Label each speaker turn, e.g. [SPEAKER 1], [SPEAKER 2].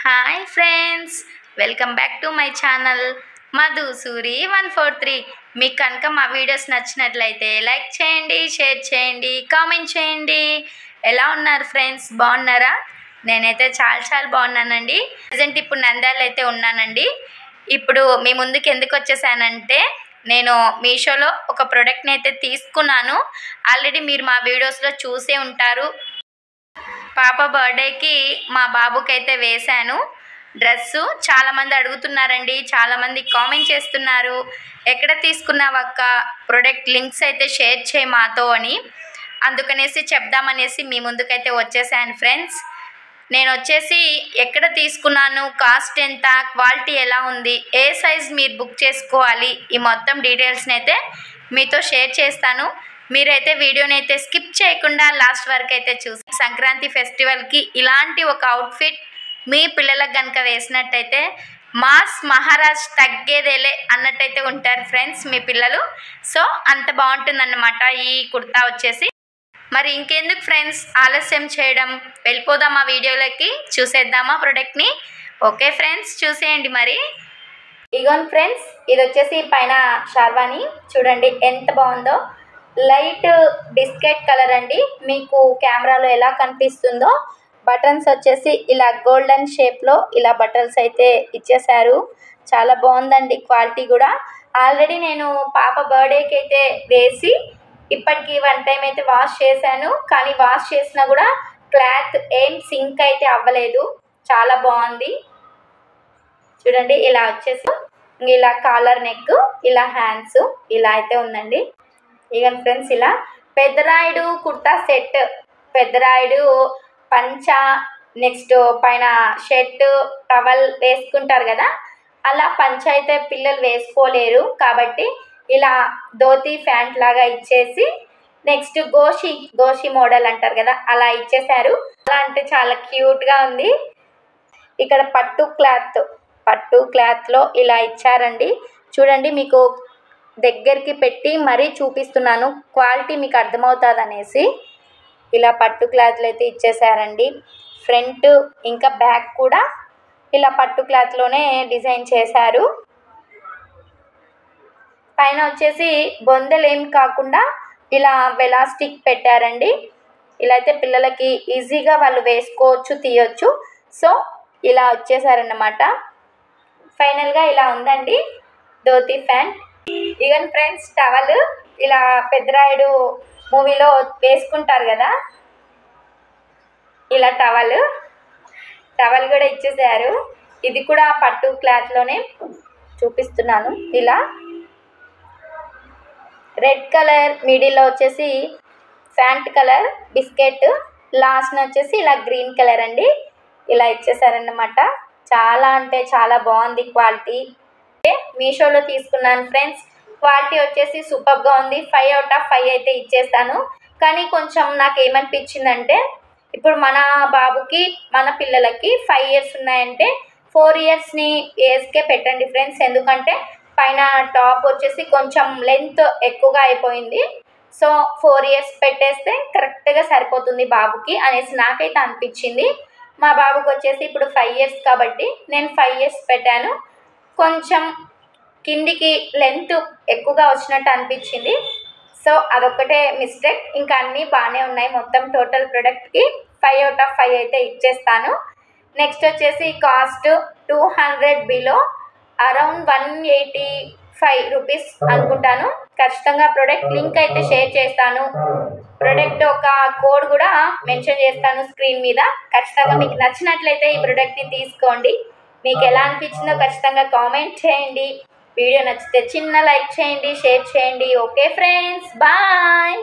[SPEAKER 1] Hi friends, welcome back to my channel Madhusuri 143. మీకు కనుక మా వీడియోస్ నచ్చినట్లయితే లైక్ చేయండి, షేర్ చేయండి, కామెంట్ చేయండి. ఎలా ఉన్నారు ఫ్రెండ్స్? బాగున్నారా? నేనైతే చాలా బాగున్నానండి. ప్రజెంట్ ఇప్పుడు నంద్యాలలో అయితే ఉన్నానండి. ఇప్పుడు మీ ముందుకు ఎందుకు వచ్చేసానంటే, నేను మీషోలో ఒక ప్రోడక్ట్ని అయితే తీసుకున్నాను. ఆల్రెడీ మీరు మా వీడియోస్లో చూసే ఉంటారు. పాప బర్త్డేకి మా బాబుకి అయితే వేశాను డ్రెస్సు. చాలామంది అడుగుతున్నారండి, చాలామంది కామెంట్ చేస్తున్నారు, ఎక్కడ తీసుకున్నావక్క, ప్రోడక్ట్ లింక్స్ అయితే షేర్ చేయి మాతో అని. అందుకనేసి చెప్దామనేసి మీ ముందుకైతే వచ్చేసాను ఫ్రెండ్స్. నేను వచ్చేసి ఎక్కడ తీసుకున్నాను, కాస్ట్ ఎంత, క్వాలిటీ ఎలా ఉంది, ఏ సైజ్ మీరు బుక్ చేసుకోవాలి, ఈ మొత్తం డీటెయిల్స్ని అయితే మీతో షేర్ చేస్తాను. మీరైతే వీడియోని అయితే స్కిప్ చేయకుండా లాస్ట్ వరకు అయితే చూసి సంక్రాంతి ఫెస్టివల్కి ఇలాంటి ఒక అవుట్ఫిట్ మీ పిల్లలకు కనుక వేసినట్టయితే మాస్ మహారాజ్ తగ్గేదేలే అన్నట్టయితే ఉంటారు ఫ్రెండ్స్ మీ పిల్లలు. సో అంత బాగుంటుందన్నమాట ఈ కుర్తా వచ్చేసి. మరి ఇంకెందుకు ఫ్రెండ్స్ ఆలస్యం చేయడం, వెళ్ళిపోదామా వీడియోలోకి, చూసేద్దామా ప్రోడక్ట్ని. ఓకే ఫ్రెండ్స్, చూసేయండి. మరి ఇగోన్ ఫ్రెండ్స్, ఇది వచ్చేసి పైన షార్వాణి చూడండి ఎంత బాగుందో. లైట్ బిస్కెట్ కలర్ అండి, మీకు కెమెరాలో ఎలా కనిపిస్తుందో. బటన్స్ వచ్చేసి ఇలా గోల్డెన్ షేప్లో ఇలా బటన్స్ అయితే ఇచ్చేసారు. చాలా బాగుందండి క్వాలిటీ కూడా. ఆల్రెడీ నేను పాప బర్త్డేకి అయితే వేసి ఇప్పటికి 1 టైం అయితే వాష్ చేశాను. కానీ వాష్ చేసినా కూడా క్లాత్ ఏం సింక్ అయితే అవ్వలేదు. చాలా బాగుంది చూడండి. ఇలా వచ్చేసి ఇలా కాలర్ నెక్, ఇలా హ్యాండ్స్ ఇలా అయితే ఉందండి. ఇక ఫ్రెండ్స్ ఇలా పెద్దరాయుడు కుర్తా సెట్, పెద్దరాయుడు పంచ, నెక్స్ట్ పైన షర్ట్ టవల్ వేసుకుంటారు కదా, అలా పంచ అయితే పిల్లలు వేసుకోలేరు కాబట్టి ఇలా ధోతి ప్యాంట్ లాగా ఇచ్చేసి, నెక్స్ట్ గోషి మోడల్ అంటారు కదా, అలా ఇచ్చేసారు. అలా అంటే చాలా క్యూట్గా ఉంది. ఇక్కడ పట్టు క్లాత్లో ఇలా ఇచ్చారండి. చూడండి, మీకు దగ్గరికి పెట్టి మరీ చూపిస్తున్నాను, క్వాలిటీ మీకు అర్థమవుతుంది అనేసి. ఇలా పట్టు క్లాత్లు అయితే ఇచ్చేసారండి. ఫ్రంట్ ఇంకా బ్యాక్ కూడా ఇలా పట్టు క్లాత్లోనే డిజైన్ చేశారు. పైన వచ్చేసి బొందలు ఏం కాకుండా ఇలా వెలాస్టిక్ పెట్టారండి. ఇలా అయితే పిల్లలకి ఈజీగా వాళ్ళు వేసుకోవచ్చు, తీయొచ్చు. సో ఇలా వచ్చేసారన్నమాట. ఫైనల్గా ఇలా ఉందండి dhoti pant. Even friends towel ఇలా పెద్దరాయుడు మూవీలో వేసుకుంటారు కదా, ఇలా టవల్ కూడా ఇచ్చేసారు. ఇది కూడా పట్టు క్లాత్లోనే చూపిస్తున్నాను. ఇలా రెడ్ కలర్, మిడిల్లో వచ్చేసి ప్యాంట్ కలర్ బిస్కెట్, లాస్ట్ వచ్చేసి ఇలా గ్రీన్ కలర్ అండి. ఇలా ఇచ్చేసారన్నమాట. చాలా అంటే చాలా బాగుంది క్వాలిటీ. మీషోలో తీసుకున్నాను ఫ్రెండ్స్. క్వాలిటీ వచ్చేసి సూపర్గా ఉంది. 5 out of 5 అయితే ఇచ్చేస్తాను. కానీ కొంచెం నాకు ఏమనిపించిందంటే, ఇప్పుడు మన బాబుకి మన పిల్లలకి 5 years ఉన్నాయంటే 4 years ఏజ్కే పెట్టండి ఫ్రెండ్స్. ఎందుకంటే పైన టాప్ వచ్చేసి కొంచెం లెంత్ ఎక్కువగా అయిపోయింది. సో 4 years పెట్టేస్తే కరెక్ట్గా సరిపోతుంది బాబుకి అనేసి నాకైతే అనిపించింది. మా బాబుకి వచ్చేసి ఇప్పుడు 5 years కాబట్టి నేను 5 years పెట్టాను. కొంచెం కిందికి లెంత్ ఎక్కువగా వచ్చినట్టు అనిపించింది. సో అదొక్కటే మిస్టేక్, ఇంకా అన్నీ బాగానే ఉన్నాయి. మొత్తం టోటల్ ప్రోడక్ట్కి 5 out of 5 అయితే ఇచ్చేస్తాను. నెక్స్ట్ వచ్చేసి కాస్ట్ 200 బిలో, అరౌండ్ 185 రూపీస్ అనుకుంటాను. ఖచ్చితంగా ప్రోడక్ట్ లింక్ అయితే షేర్ చేస్తాను. ప్రోడక్ట్ ఒక కోడ్ కూడా మెన్షన్ చేస్తాను స్క్రీన్ మీద. ఖచ్చితంగా మీకు నచ్చినట్లయితే ఈ ప్రోడక్ట్ని తీసుకోండి. మీకు ఎలా అనిపించిందో ఖచ్చితంగా కామెంట్ చేయండి. వీడియో నచ్చితే చిన్న లైక్ చేయండి, షేర్ చేయండి. Okay friends, bye.